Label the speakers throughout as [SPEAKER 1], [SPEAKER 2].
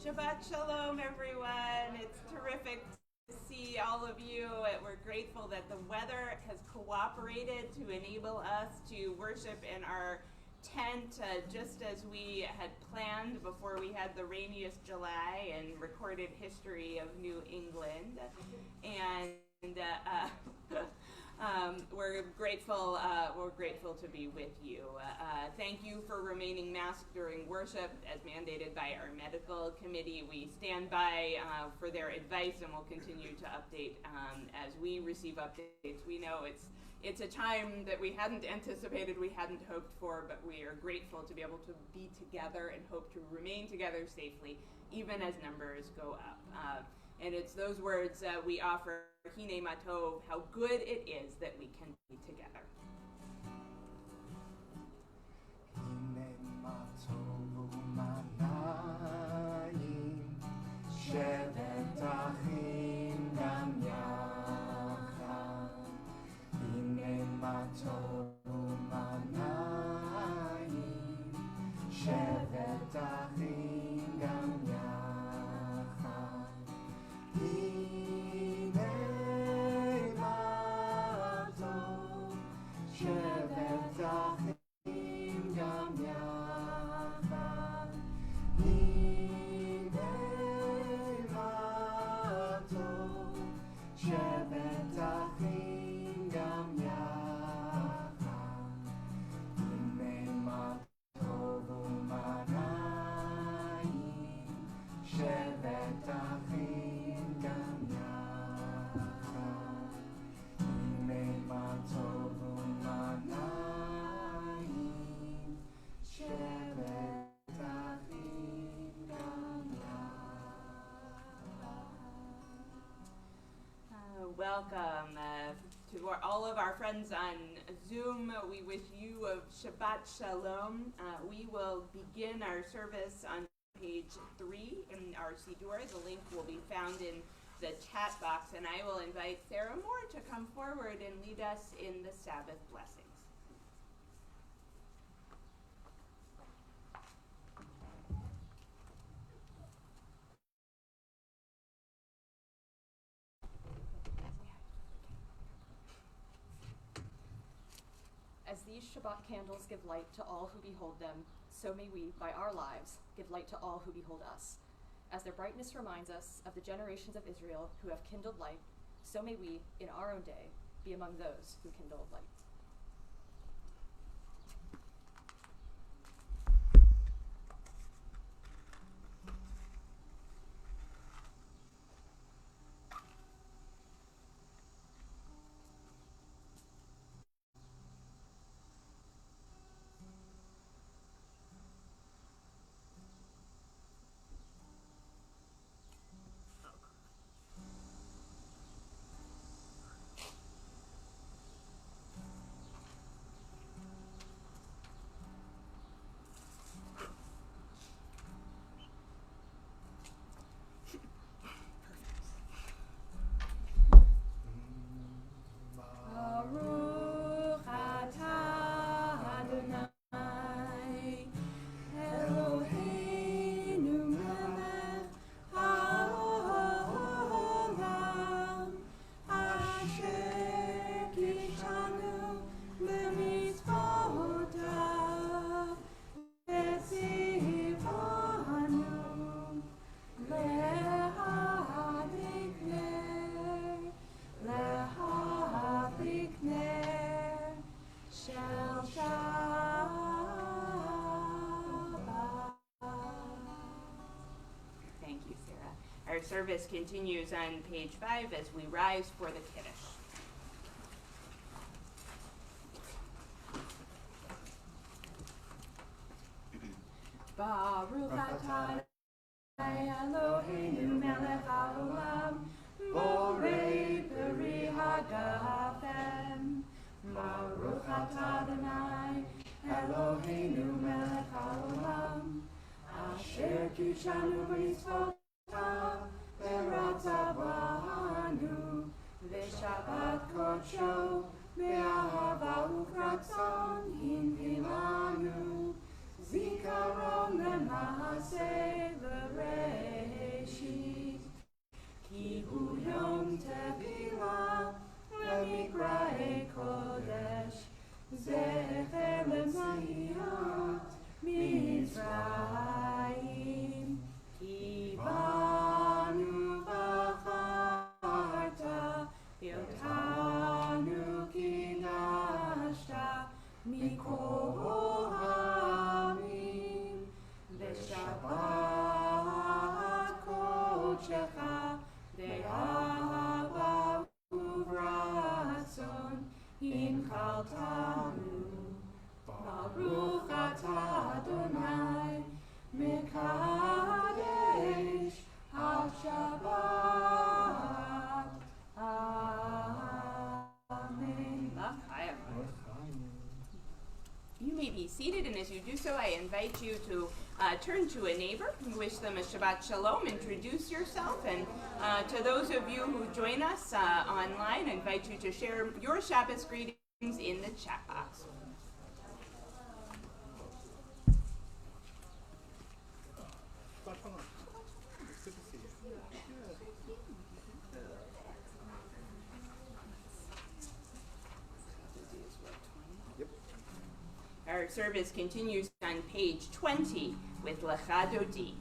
[SPEAKER 1] Shabbat Shalom, everyone. It's terrific to see all of you. We're grateful that the weather has cooperated to enable us to worship in our tent just as we had planned before we had the rainiest July in recorded history of New England. And we're grateful to be with you. Thank you for remaining masked during worship as mandated by our medical committee. We stand by for their advice and will continue to update as we receive updates. We know it's a time that we hadn't anticipated, we hadn't hoped for, but we are grateful to be able to be together and hope to remain together safely even as numbers go up. And it's those words we offer, Hine Matov, how good it is that we can be together.
[SPEAKER 2] Hine Matov u'manayim, shevet achim gam yachad. Hine Matov u'manayim, shevet achim gam yachad.
[SPEAKER 1] Welcome to all of our friends on Zoom. We wish you a Shabbat Shalom. We will begin our service on page 3 in our Siddur. The link will be found in the chat box, and I will invite Sarah Moore to come forward and lead us in the Sabbath blessings.
[SPEAKER 3] As these Shabbat candles give light to all who behold them, so may we, by our lives, give light to all who behold us. As their brightness reminds us of the generations of Israel who have kindled light, so may we, in our own day, be among those who kindled light.
[SPEAKER 1] Our service continues on page 5 as we rise for the Kiddush. Baruch atah Eloheinu melech haolam, borei peri hagafen. Baruch atah Adonai Eloheinu melech haolam, asher kidshanu b'mitzvot Beratzavanu, v'Shabbat kodsho, ve'ahava u'kratzon hinpilanu, zikaron lema'aseh v'rei. קודשך באהבה וברצון הנחלתנו. ברוך אתה אדוני מקדש השבת. Amen. You may be seated, and as you do so, I invite you to turn to a neighbor and wish them a Shabbat Shalom, introduce yourself, and to those of you who join us online, I invite you to share your Shabbos greetings in the chat box. Our service continues on page 20 with Lecha Dodi.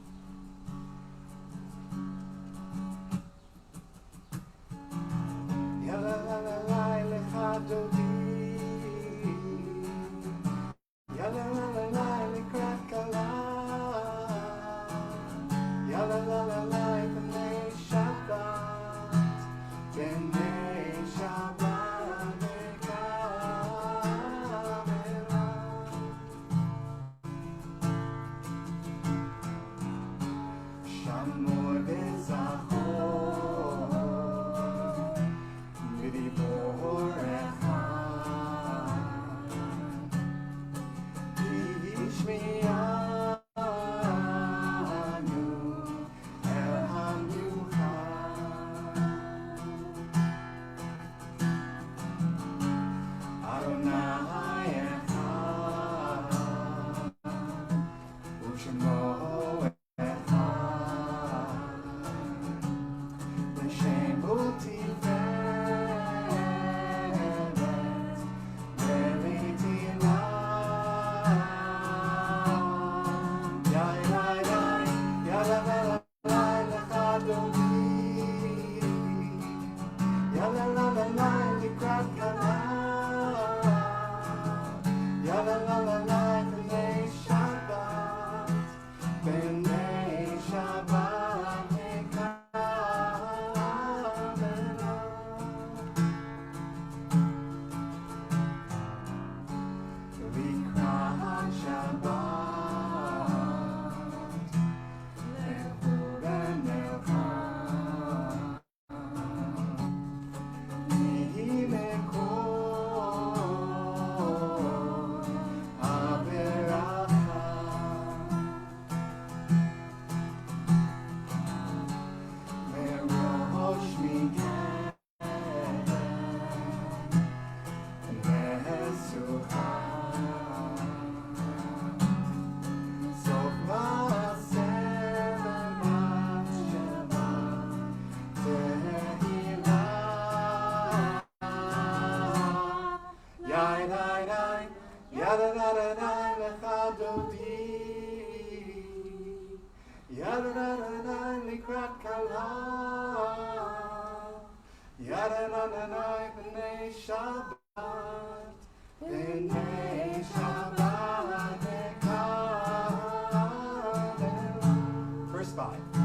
[SPEAKER 2] Verse 5.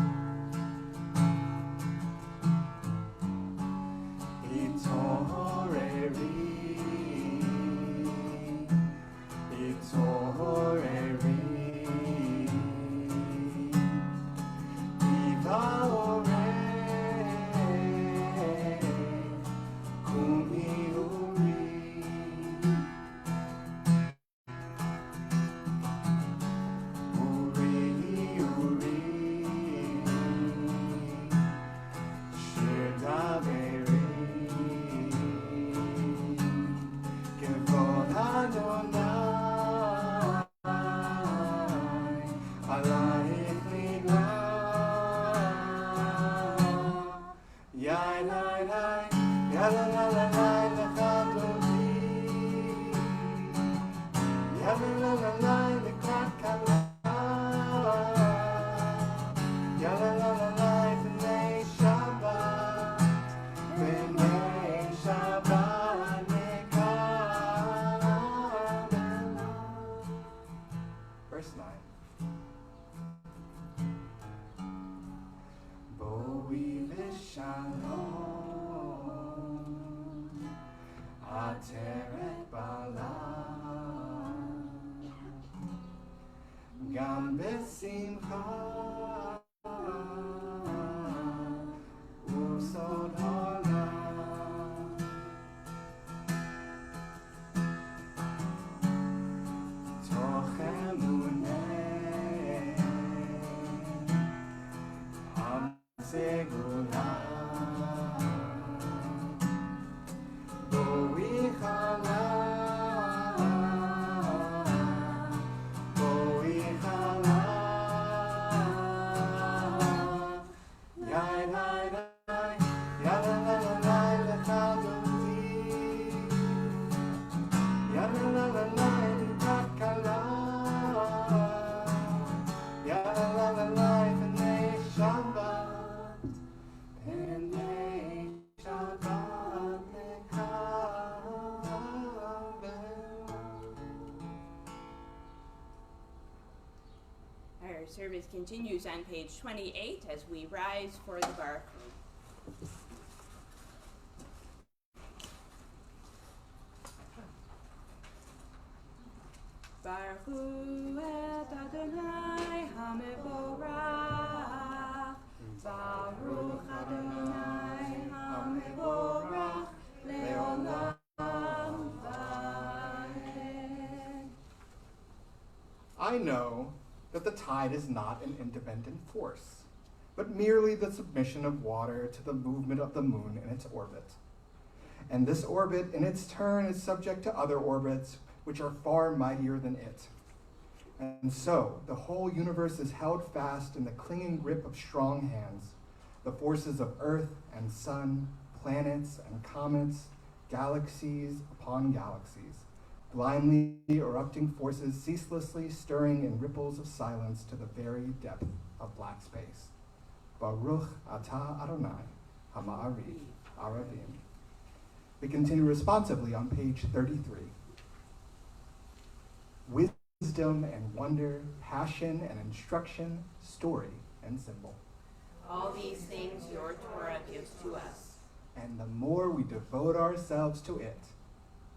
[SPEAKER 2] shalom, ateret bala, gam besimcha, usod olam, toch emuneh, am segula, boi chala, boi chala, yai lai lai, ya la la la lai lechadoti, ya la la la lai litakala, ya la la la lai b'nei Shabbat, b'nei Shabbat lekabel.
[SPEAKER 1] Our service continues on page 28 as we rise for the Baruch Hu. Baruch Hu et Adonai HaMevorach, Baruch Adonai HaMevorach, Leolam Vaed.
[SPEAKER 2] I know that the tide is not an independent force, but merely the submission of water to the movement of the moon in its orbit. And this orbit in its turn is subject to other orbits which are far mightier than it. And so the whole universe is held fast in the clinging grip of strong hands, the forces of earth and sun, planets and comets, galaxies upon galaxies, blindly erupting forces ceaselessly stirring in ripples of silence to the very depth of black space. Baruch atah Adonai Hama'ariv Aravim. We continue responsively on page 33. Wisdom and wonder, passion and instruction, story and symbol.
[SPEAKER 1] All these things your Torah gives to us.
[SPEAKER 2] And the more we devote ourselves to it,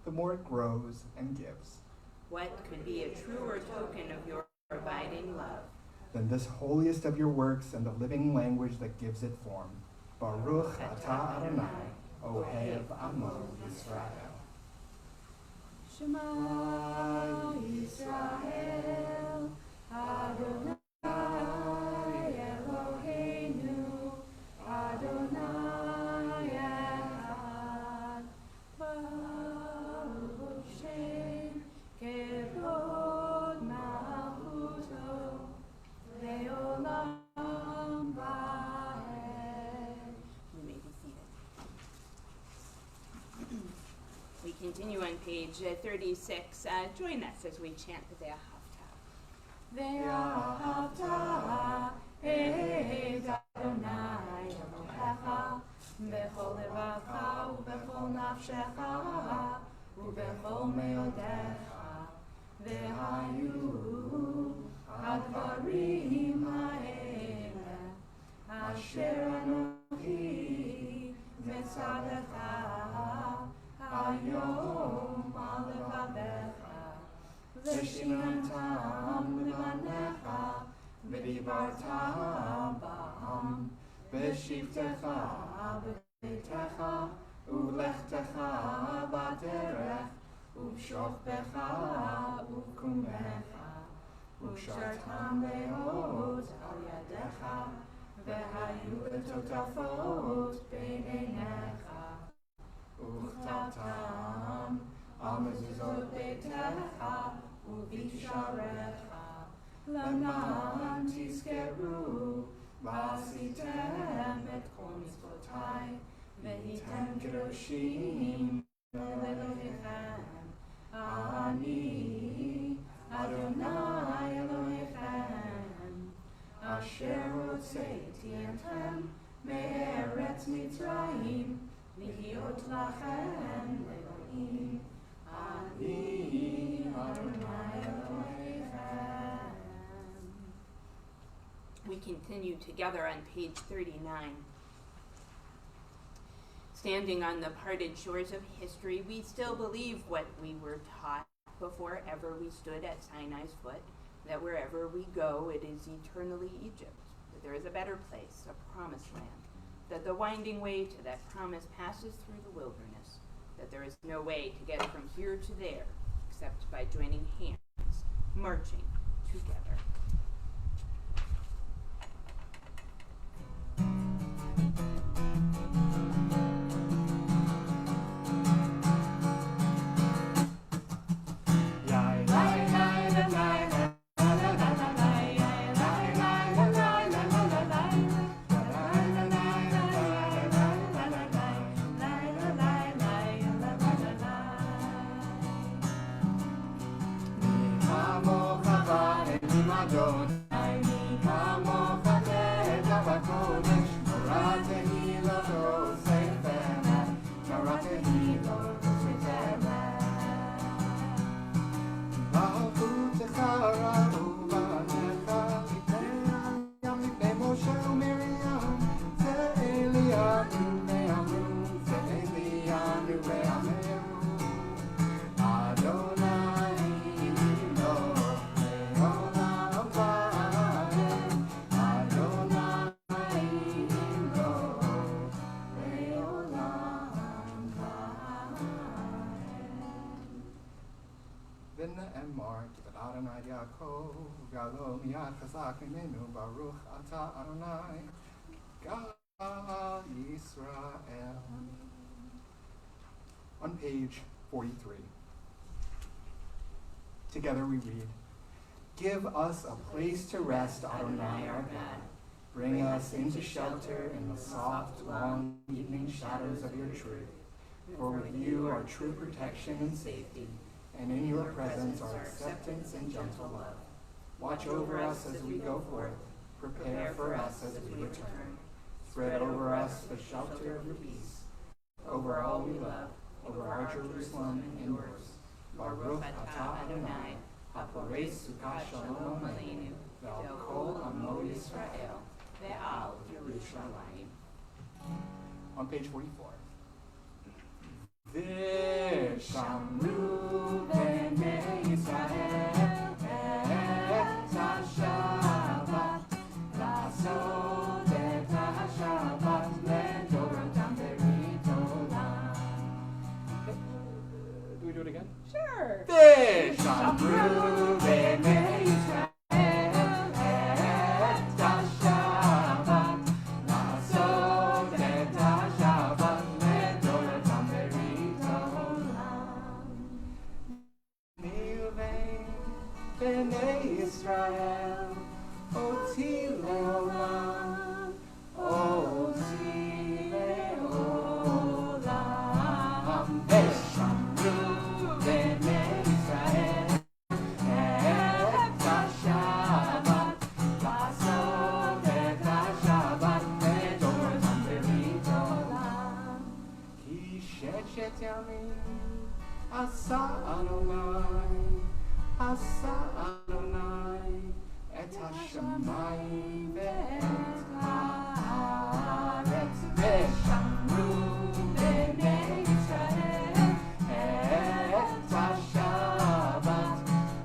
[SPEAKER 2] the more it grows and gives.
[SPEAKER 1] What could be a truer token of your abiding love?
[SPEAKER 2] Then this holiest of your works and the living language that gives it form. Baruch atah Adonai, Ohev Amo Yisrael.
[SPEAKER 1] Shema Yisrael, Adonai Eloheinu, Adonai Echad, Baruch Shem, Kevod Malchuto, Leolam Vaed. You may be seated. We continue on page 36. Join us as we chant the Ve'ahavta. Ve'ahavta et Adonai Elohecha b'chol levacha u'b'chol nafshecha u'b'chol me'odecha ve'hayu hadvarim ha'ele asher anochi metzavecha Hayom alevavecha, v'shinantam levanecha, v'dibartam ba'am, v'shivtecha b'beitecha, u'lechtecha b'derech, u'shofbecha u'kumecha, u'shartam leot al yadecha, v'hayu letotafot b'neinecha. Uchtatam, amezuzot beitecha, uvisharecha, leman tizkeru, v'asitem et kol mitzvotai, vehitem kedoshim Elohechem. Ani, Adonai Elohechem, asher hotzeiti etchem me'eretz Mitzrayim, V'hiot lachem Elohim, Ani Adonai Elohechem. We continue together on page 39. Standing on the parted shores of history, we still believe what we were taught before ever we stood at Sinai's foot, that wherever we go, it is eternally Egypt, that there is a better place, a promised land, that the winding way to that promise passes through the wilderness, that there is no way to get from here to there except by joining hands, marching together.
[SPEAKER 2] Baruch Ata Adonai, God Yisrael. On page 43. Together we read, "Give us a place to rest, Adonai our God. Bring us into shelter in the soft, long evening shadows of your truth. For with you are true protection and safety, and in your presence are acceptance and gentle love. Watch over us as we go forth. Prepare for us as we return. Spread over us the shelter of your peace. Over all we love, over our Jerusalem and yours. Baruch Ata Adonai, haporei sukkah shalom aleinu, ve'al kol amo Yisrael, ve'al Yerushalayim." On page 44. V'shamru b'nei Yisrael et ha-Shabbat, לעשות את השבת לדורותם ברית עולם. Do we do it again?
[SPEAKER 3] Sure.
[SPEAKER 2] V'shamru b'nei Yisrael et ha-Shabbat, לעשות את השבת לדורותם ברית עולם. בני ישראל, אותי לעולם, אותי לעולם. ושמרו בני ישראל את השבת, לעשות את השבת לדורותם ברית עולם. כי ששת ימים עשה אדוני, עשה אדוני את השמיים ואת הארץ. ושמרו בני ישראל את השבת,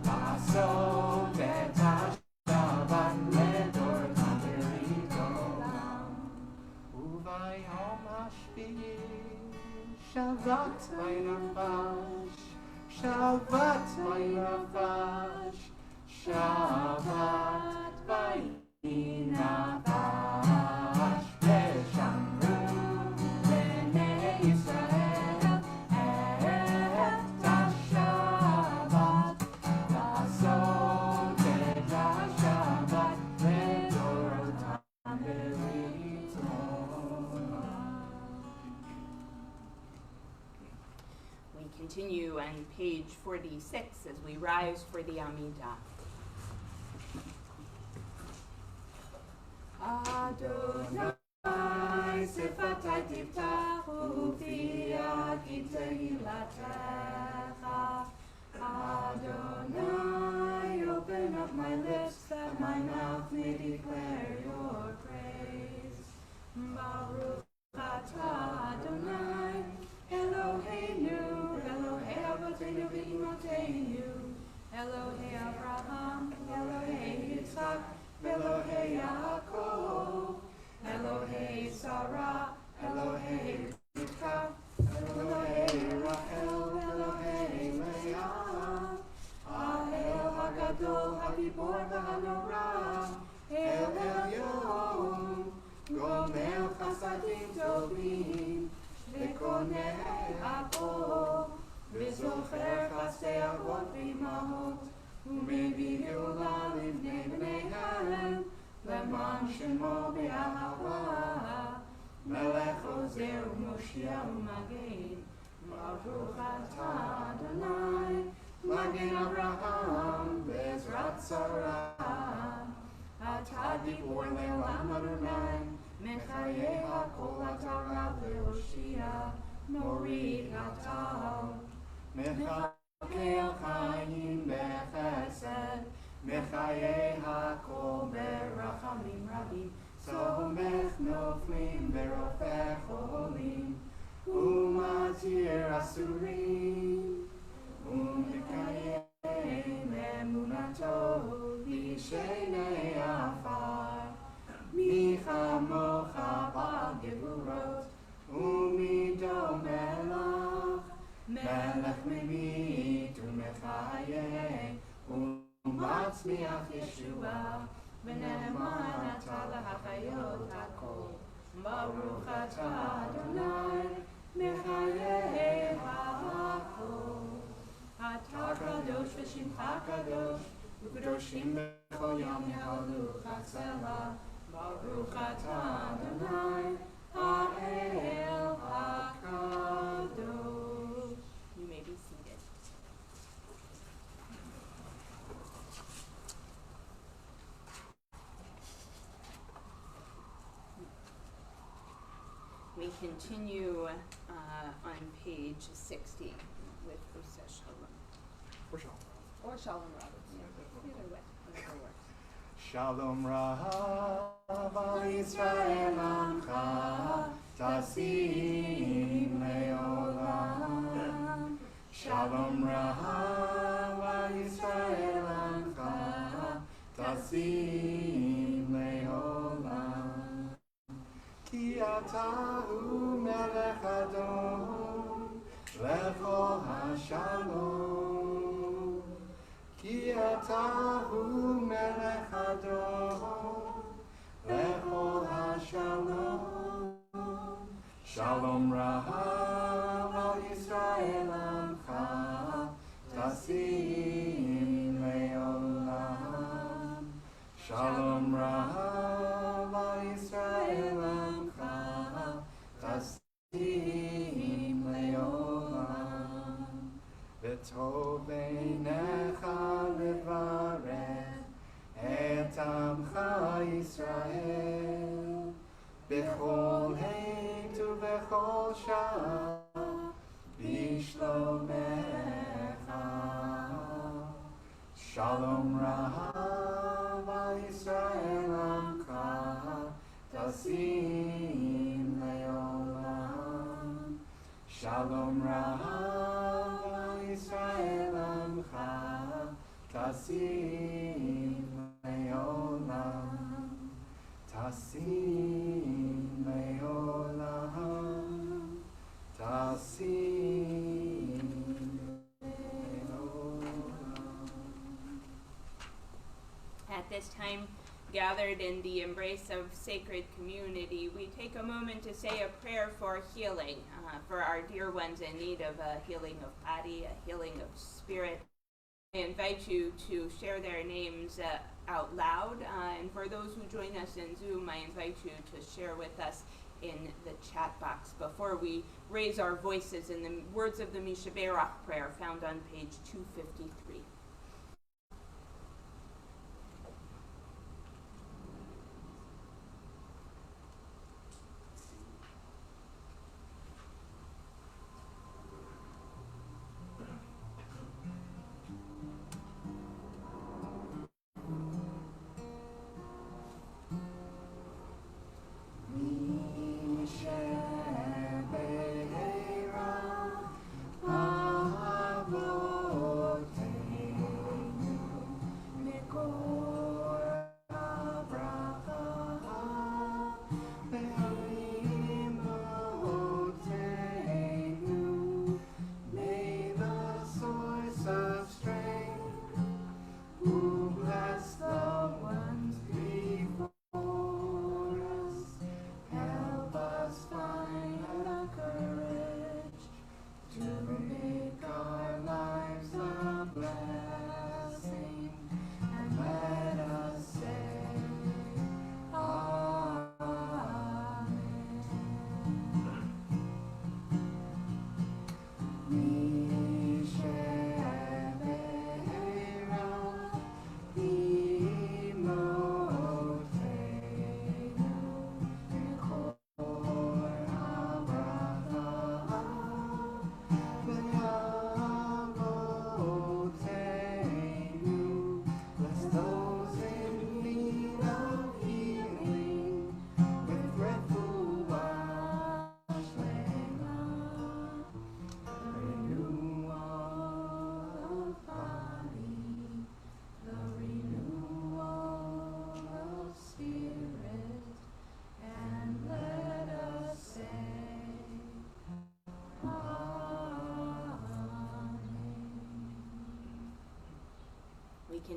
[SPEAKER 2] לעשות את השבת לדורותם ברית עולם. וביום השביעי שבת וינפש, שבת וינפש, שבת וינפש. ושמרו בני ישראל את השבת, לעשות את השבת לדורותם ברית עולם.
[SPEAKER 1] We continue on page 46 as we rise for the Amidah.
[SPEAKER 4] Adonai, sefatai tiftach, ufi yagid tehilatecha. Adonai, open up my lips, that my mouth may declare your praise. Baruch atah Adonai. ומביאו לבני בניהם, למען שמו באהבה. מלך עוזר ומושיע ומגן, ברוך אתה אדוני, מגן אברהם בעזרת שרה. אתה גיבור לעולם אדוני, מחיי הכל אתה רב להושיע, מוריד הטל. מחכה חיים בחסד, מחיי הכל ברחמים רבים, סומך נופלים ורופא חולים, ומתיר אסורים, ומקיים אמונתו בישני עפר. מי כמוך בעל גבורות, ומי דומה לך, מלך ממית ומחיה, ומצמיח ישועה, ונאמן אתה להחיות הכל. ברוך אתה אדוני, מחיי הכל. אתה קדוש ושמך קדוש, וקדושים בכל יום יהלוך הצלה. ברוך אתה אדוני, האל הקדוש.
[SPEAKER 1] You may be seated. We continue on page 60 with Usa Shalom.
[SPEAKER 2] For sure.
[SPEAKER 3] Or Shalom Roberts.
[SPEAKER 1] Either way, whatever works.
[SPEAKER 2] Shalom Rav al Yisrael Amcha Tasim Leolam. Shalom Rav al Yisrael Amcha Tasim Leolam. Ki atahu melech Adon lechol hashalom. Ki atahu melech Adon lechol hashalom. Shalom Rav al Yisrael Amcha Tasim Leolam. Shalom Rav al Yisrael Amcha Tasim Leolam. V'tov beinecha levarech et amcha Yisrael b'chol עת ובכל שעה בשלומך. Shalom Rav al Yisrael Amcha Tasim Leolam. Shalom Rav al Yisrael Amcha Tasim Leolam. Tasim Leolam. Tasim
[SPEAKER 1] At this time, gathered in the embrace of sacred community, we take a moment to say a prayer for healing, for our dear ones in need of a healing of body, a healing of spirit. I invite you to share their names out loud, and for those who join us in Zoom, I invite you to share with us in the chat box before we raise our voices in the words of the Mishaberach prayer found on page 253.
[SPEAKER 4] Avotenu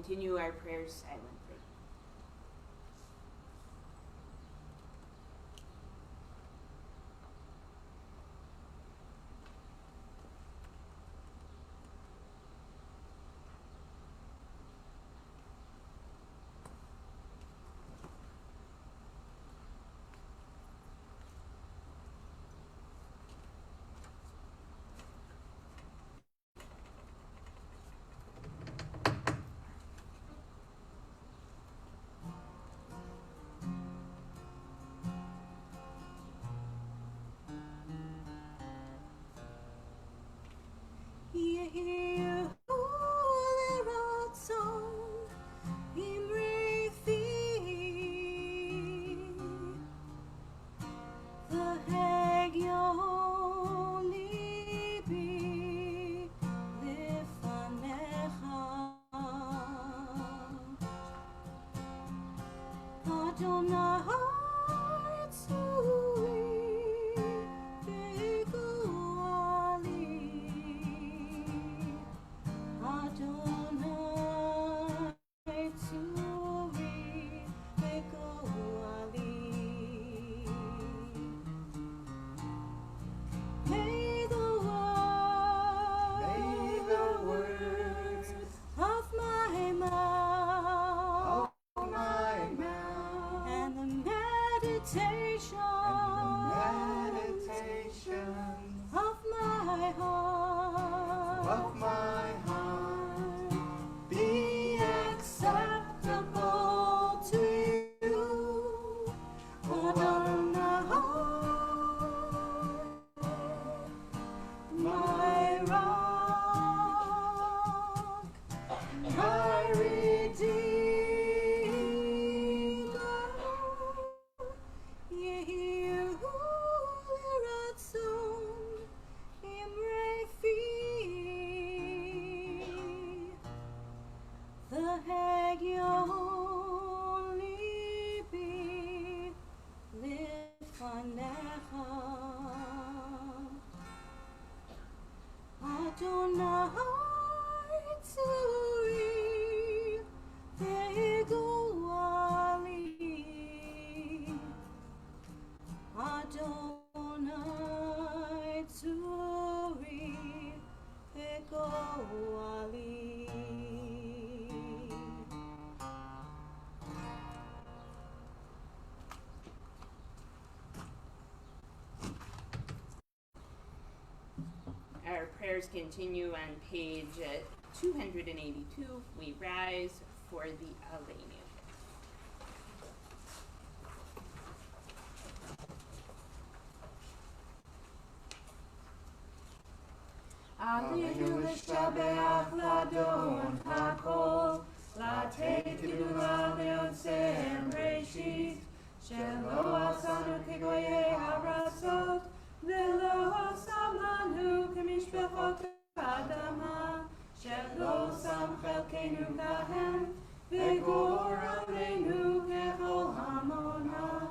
[SPEAKER 1] continue our prayers silently. Our prayers continue on page 282. We rise for the Aleinu.
[SPEAKER 4] Aleinu l'shabeach l'adon hakol, l'atei kidula le'otzem reishit, shelo asanu kegoyei harasot, ve'lo samanu k'mishpechot ha'adama, shelo sam chelkeinu kahem, ve'gor aleinu kechol hamonam,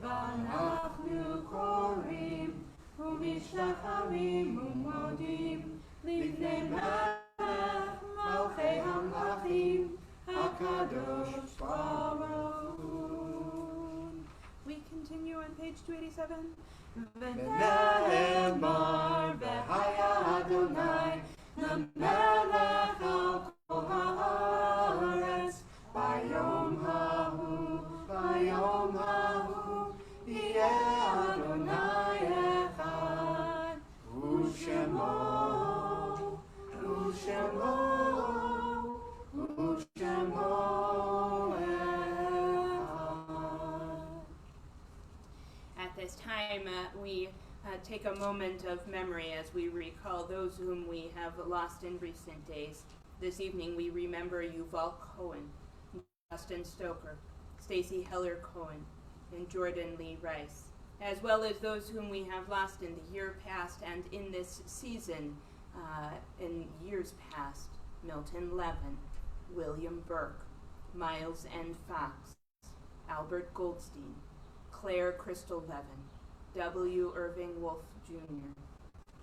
[SPEAKER 4] v'anachnu korim, ומשתחווים ומודים לפני מלך מלכי המלכים הקדוש ברוך הוא.
[SPEAKER 1] We continue on page 287.
[SPEAKER 4] ונאמר והיה אדוני למלך על כל הארץ ביום ההוא יהיה אדוני אחד ושמו
[SPEAKER 1] At this time, we take a moment of memory as we recall those whom we have lost in recent days. This evening, we remember Yuval Cohen, Justin Stoker, Stacy Heller Cohen, and Jordan Lee Rice, as well as those whom we have lost in the year past and in this season, in years past: Milton Levin, William Burke, Miles N. Fox, Albert Goldstein, Claire Crystal Levin, W. Irving Wolfe Jr.,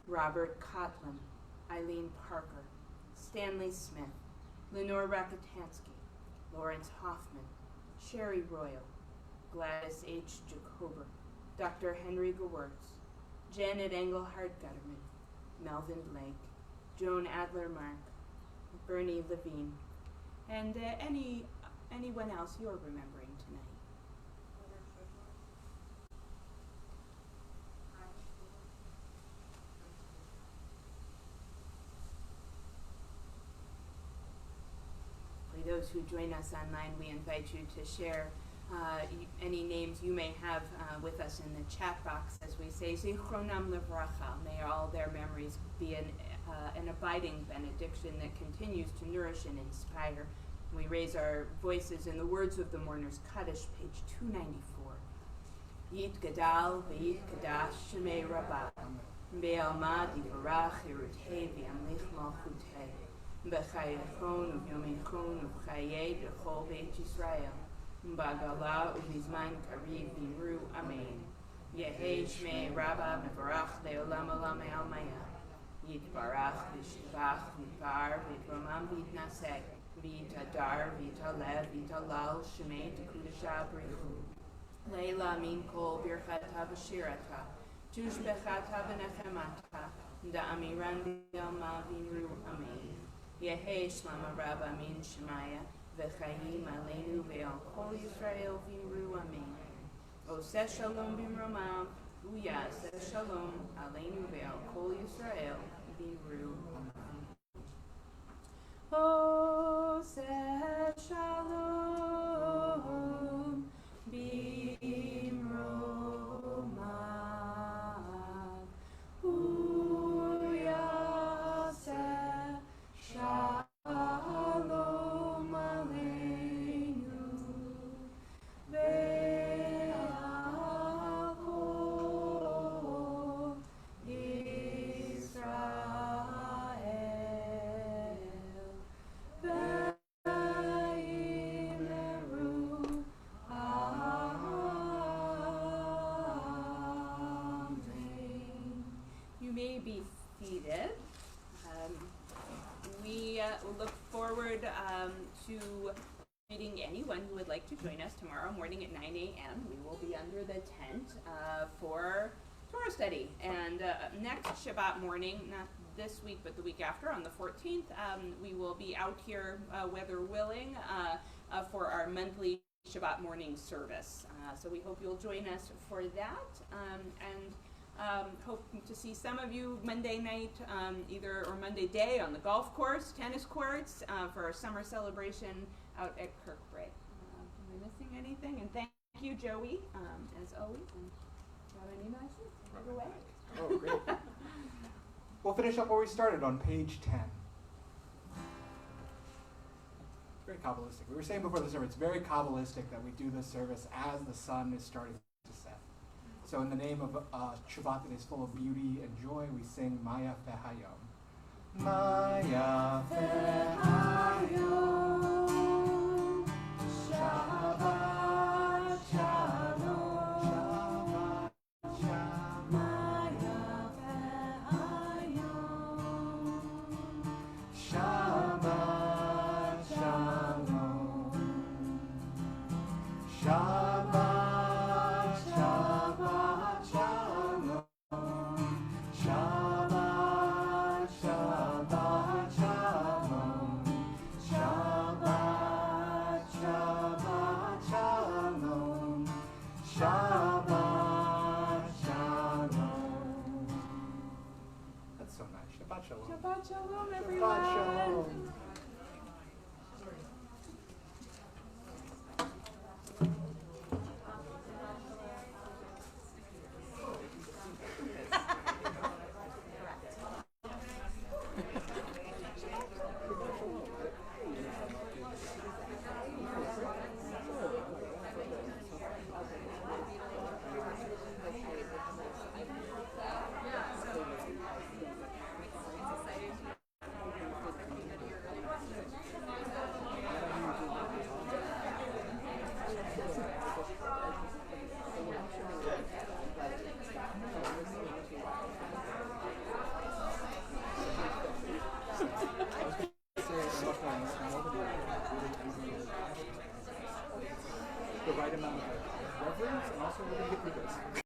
[SPEAKER 1] Robert Cotlin, Eileen Parker, Stanley Smith, Lenore Rakotansky, Lawrence Hoffman, Sherry Royal, Gladys H. Jacober, Dr. Henry Gewurz, Janet Engelhardt Gutterman, Melvin Blake, Joan Adler Mark, Bernie Levine, and anyone else you're remembering tonight. For those who join us online, we invite you to share any names you may have with us in the chat box as we say, Zichronam Livracha. May all their memories be an abiding benediction that continues to nourish and inspire. We raise our voices in the words of the Mourner's Kaddish, page 294. Yit Gadal v'yit Kadash Shemei Rabbah Be'alma Divarach Yerutei V'yamlich Malchutei B'chayechon U'yomechon U'chayei B'chol Beit Yisrael B'agala U'mizman Kariv V'imru Amen. Yehei Shmei Rabbah Mevarach Le'olam Olam Almaya Yitbarach V'shivach V'yitbar V'yitramam V'yitnaseh V'yitadar V'yitaleh V'yitalal Shemei T'kudasha B'richu Leila Min Kol Birchata V'shirata Tushbechata V'nechemata Da'amiran V'yalma V'imru Amen. Yehei Shlama Rabba Min Shemaya V'chayim Aleinu Ve'al Kol Yisrael V'imru Amen. Oseh Shalom B'mromav Uyaseh Shalom Aleinu Ve'al Kol Yisrael V'imru Amen. Oseh Shalom B'mromav Uyaseh Shalom Aleinu Ve'al Kol Yisrael Ve'imru Amen. You may be seated. We look forward to meeting anyone who would like to join us tomorrow morning at 9 a.m. We will be under the tent for Torah study. And next Shabbat morning, not this week but the week after, on the 14th, we will be out here, weather willing, for our monthly Shabbat morning service. So we hope you'll join us for that. And hope to see some of you Monday night, or Monday day on the golf course, tennis courts, for our summer celebration out at Kirkbride. Am I missing anything? And thank you, Joey, as always. And got any messages? Right away.
[SPEAKER 2] Oh, great. We'll finish up where we started on page 10. Very Kabbalistic. We were saying before the service, it's very Kabbalistic that we do this service as the sun is starting to set. So in the name of Shabbat that is full of beauty and joy, we sing Maya Fehayom. Maya Fehayom, Shabbat Shalom, Shabbat Shalom, Maya Fehayom, Shabbat Shalom, Shabbat.
[SPEAKER 1] Shabbat Shalom, everyone.
[SPEAKER 2] Shabbat Shalom. the right amount of reverence, and also we're going to get through this.